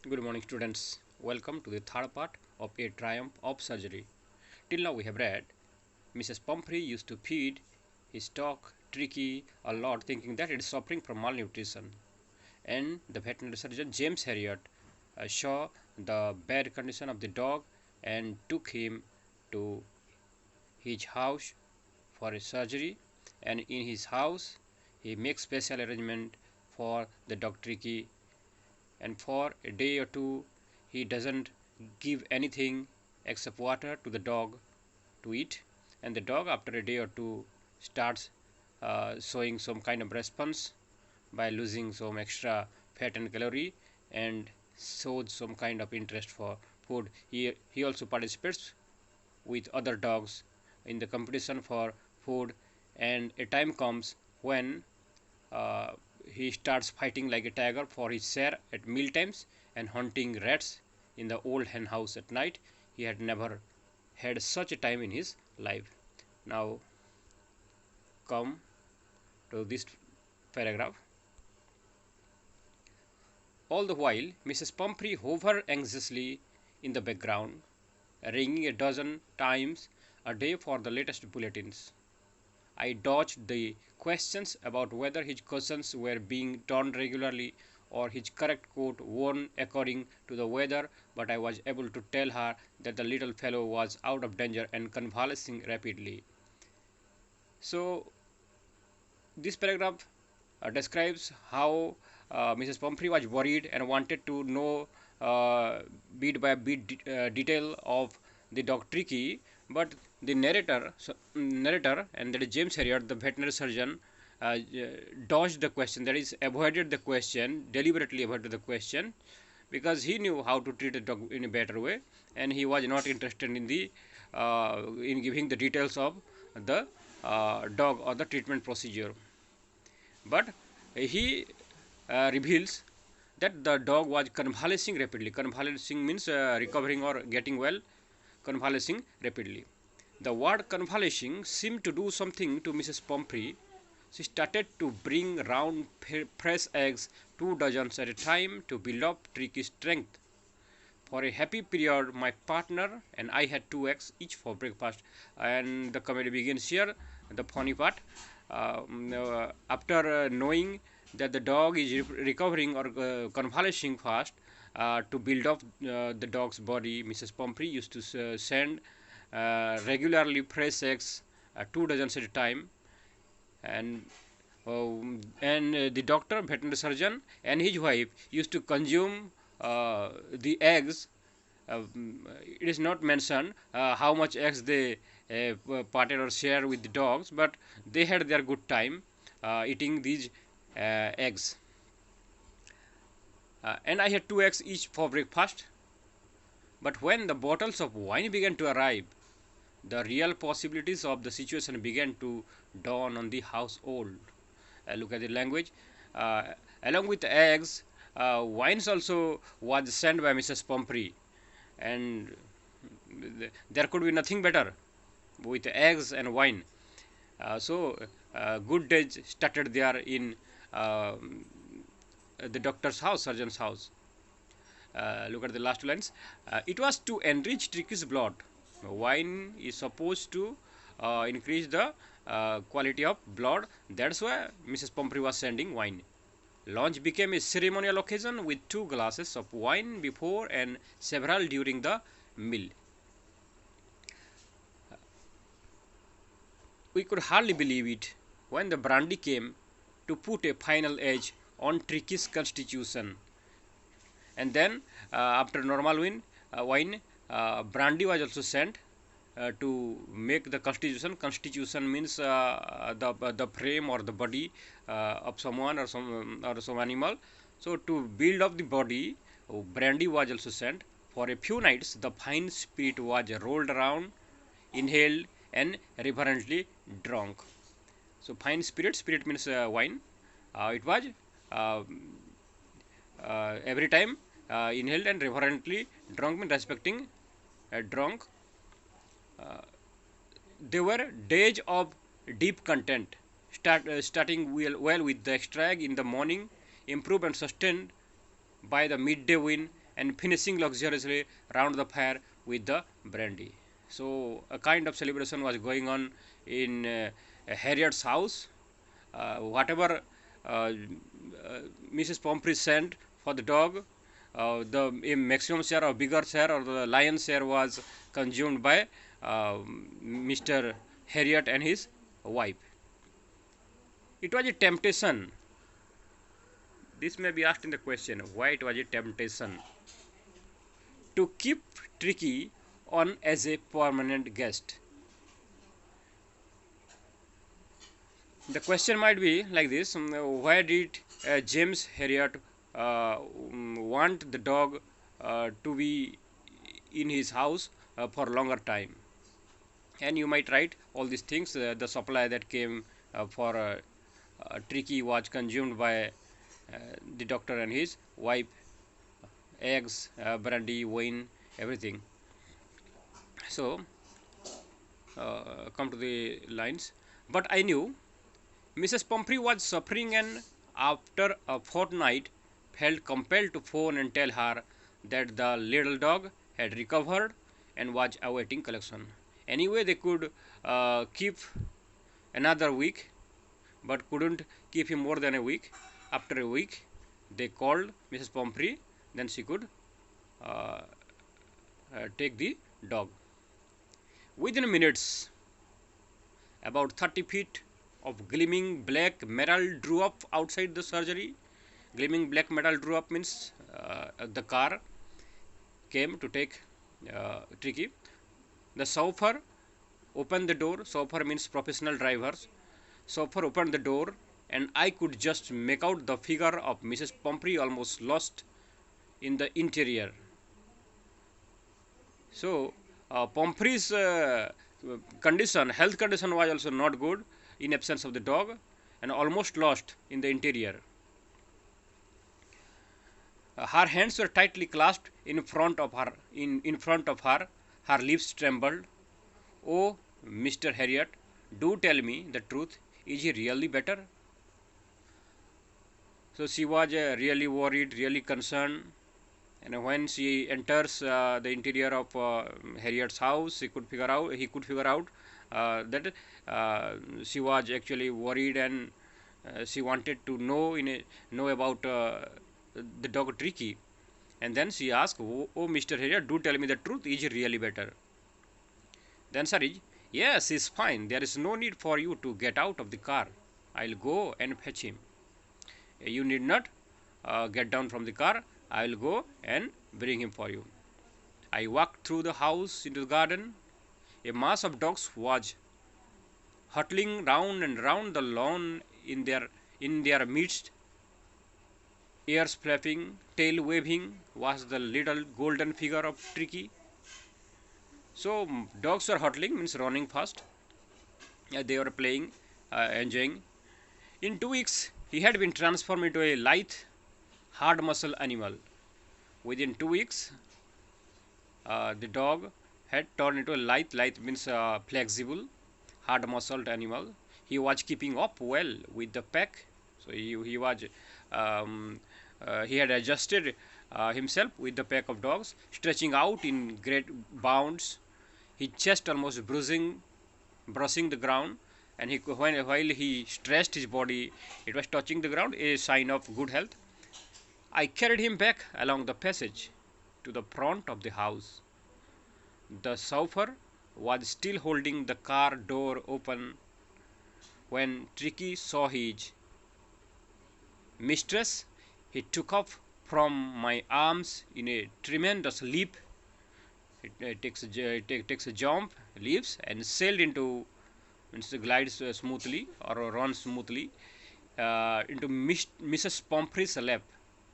Good morning, students. Welcome to the third part of A Triumph of Surgery. Till now, we have read Mrs. Pumphrey used to feed his dog Tricky a lot, thinking that it is suffering from malnutrition. And the veterinary surgeon James Harriot saw the bad condition of the dog and took him to his house for a surgery. And in his house, he makes special arrangement for the dog Tricky, and for a day or two he doesn't give anything except water to the dog to eat, and the dog after a day or two starts showing some kind of response by losing some extra fat and calorie and shows some kind of interest for food. He also participates with other dogs in the competition for food, and a time comes when uh, he starts fighting like a tiger for his share at meal times and hunting rats in the old hen house at night. He had never had such a time in his life. Now come to this paragraph. All the while, Mrs. Pumphrey hovered anxiously in the background, ringing a dozen times a day for the latest bulletins. I dodged the questions about whether his cushions were being turned regularly or his correct coat worn according to the weather, but I was able to tell her that the little fellow was out of danger and convalescing rapidly. So, this paragraph describes how Mrs. Pumphrey was worried and wanted to know bit by bit detail of the dog Tricky, but the narrator, and that is James Harriot, the veterinary surgeon, dodged the question, that is, avoided the question, deliberately avoided the question, because he knew how to treat a dog in a better way, and he was not interested in the in giving the details of the dog or the treatment procedure. But he reveals that the dog was convalescing rapidly. Convalescing means recovering or getting well, convalescing rapidly. The word convalescing seemed to do something to Mrs. Pumphrey. She started to bring round fresh eggs, 2 dozens at a time, to build up Tricky's strength. For a happy period, my partner and I had 2 eggs each for breakfast. And the comedy begins here, the funny part. After knowing that the dog is recovering or convalescing fast, to build up the dog's body, Mrs. Pumphrey used to send regularly fresh eggs, 2 dozens at a time, and the doctor, veterinary surgeon, and his wife used to consume the eggs. It is not mentioned how much eggs they parted or share with the dogs, but they had their good time eating these eggs. And I had 2 eggs each for breakfast. But when the bottles of wine began to arrive, the real possibilities of the situation began to dawn on the household. Look at the language. Along with the eggs, wines also was sent by Mrs. Pumphrey, and there could be nothing better with eggs and wine. So good days started there in the doctor's house, surgeon's house. Look at the last lines. It was to enrich Tricky's blood. Wine is supposed to increase the quality of blood. That's why Mrs. Pumphrey was sending wine. Lunch became a ceremonial occasion with 2 glasses of wine before and several during the meal. We could hardly believe it when the brandy came to put a final edge on Tricky's constitution. And then, after normal wine, brandy was also sent to make the constitution. Constitution means the frame or the body of someone or some animal. So to build up the body, brandy was also sent. For a few nights, the fine spirit was rolled around, inhaled, and reverently drunk. So fine spirit means wine. It was every time inhaled and reverently drunk means respecting drunk. They were days of deep content, starting well with the extra egg in the morning, improved and sustained by the midday wine and finishing luxuriously round the fire with the brandy. So a kind of celebration was going on in Harriet's house. Whatever Mrs. Pomfrey sent for the dog, the maximum share or bigger share or the lion's share was consumed by Mr. Harriet and his wife. It was a temptation. This may be asked in the question, why it was a temptation to keep Tricky on as a permanent guest. The question might be like this: why did James Harriet want the dog to be in his house for longer time? And you might write all these things. The supply that came for Tricky was consumed by the doctor and his wife, eggs, brandy, wine, everything. So, come to the lines. But I knew Mrs. Pumphrey was suffering, and after a fortnight felt compelled to phone and tell her that the little dog had recovered and was awaiting collection. Anyway, they could keep another week, but couldn't keep him more than a week. After a week, they called Mrs. Pumphrey, then she could take the dog. Within minutes, about 30 feet of gleaming black metal drew up outside the surgery. Gleaming black metal drew up means the car came to take Tricky. The chauffeur opened the door. Chauffeur means professional drivers. Chauffeur opened the door, and I could just make out the figure of Mrs. Pumphrey almost lost in the interior. So, Pumphrey's health condition was also not good in absence of the dog, and almost lost in the interior. Her hands were tightly clasped in front of her. In front of her, her lips trembled. "Oh, Mr. Harriet, do tell me the truth. Is he really better?" So she was really worried, really concerned. And when she enters the interior of Harriet's house, he could figure out that she was actually worried, and she wanted to know about the dog Tricky. And then she asked, "Oh, Mr. Harriet, do tell me the truth. Is he really better?" The answer is, "Yes, he's fine. There is no need for you to get out of the car. I'll go and fetch him. You need not get down from the car. I will go and bring him for you." I walked through the house into the garden. A mass of dogs was huddling round and round the lawn. In their midst, ears flapping, tail waving, was the little golden figure of Tricky. So dogs were huddling means running fast. They were playing, enjoying. In 2 weeks, he had been transformed into a lithe, hard muscle animal. Within 2 weeks, the dog had turned into a lithe. Lithe means flexible, hard muscled animal. He was keeping up well with the pack. So he had adjusted himself with the pack of dogs, stretching out in great bounds, his chest almost brushing the ground, and while he stretched his body, it was touching the ground, a sign of good health. I carried him back along the passage to the front of the house. The chauffeur was still holding the car door open when Tricky saw his mistress. He took off from my arms in a tremendous leap. It takes a jump, leaps, and sailed into, means glides smoothly or runs smoothly into Mrs. Pumphrey's lap.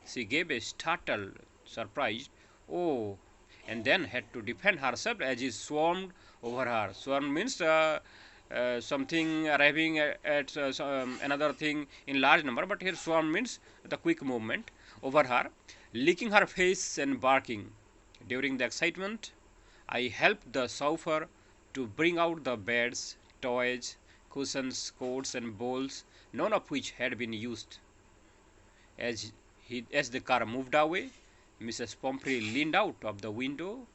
She gave a startled, surprised "Oh," and then had to defend herself as he swarmed over her. Swarm means something arriving at another thing in large number, but here swarm means the quick movement over her, licking her face and barking. During the excitement, I helped the chauffeur to bring out the beds, toys, cushions, coats, and bowls, none of which had been used. As the car moved away, Mrs. Pomfrey leaned out of the window.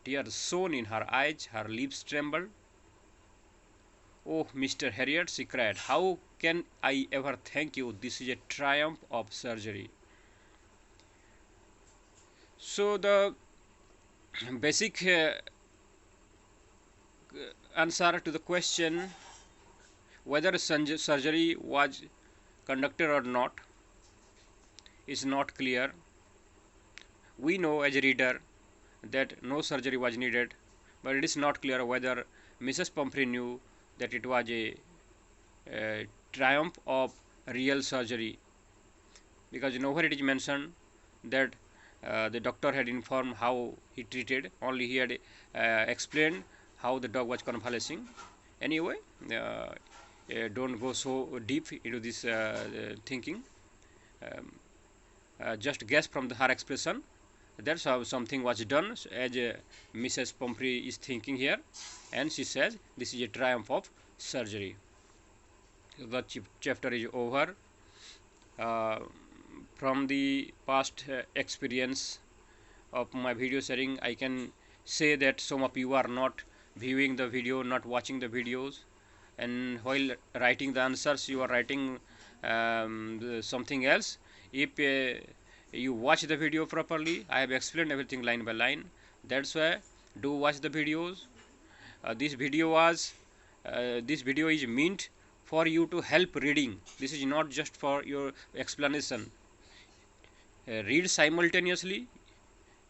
Tears shone in her eyes, her lips trembled. "Oh, Mr. Harriet," she cried, "how can I ever thank you? This is a triumph of surgery." So the basic answer to the question whether surgery was conducted or not is not clear. We know as a reader that no surgery was needed, but it is not clear whether Mrs. Pumphrey knew that it was a triumph of real surgery, because nowhere it is mentioned that the doctor had informed how he treated, only he had explained how the dog was convalescing. Anyway, don't go so deep into this thinking. Just guess from her expression. That's how something was done, as Mrs. Pumphrey is thinking here, and she says this is a triumph of surgery. The chapter is over. From the past experience of my video sharing, I can say that some of you are not viewing the video, not watching the videos, and while writing the answers you are writing something else. If you watch the video properly, I have explained everything line by line. That's why do watch the videos. This video is meant for you to help reading. This is not just for your explanation. Read simultaneously.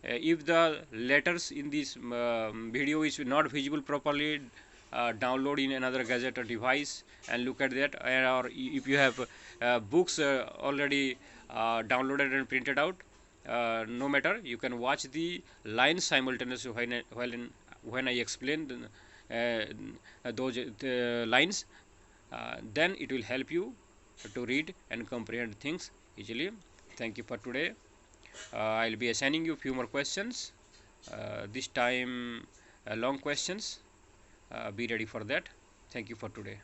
If the letters in this video is not visible properly, download in another gadget or device and look at that. Or if you have books already downloaded and printed out, no matter, you can watch the lines simultaneously when I explain those lines. Then it will help you to read and comprehend things easily. Thank you for today. I'll be assigning you a few more questions, this time long questions. Be ready for that. Thank you for today.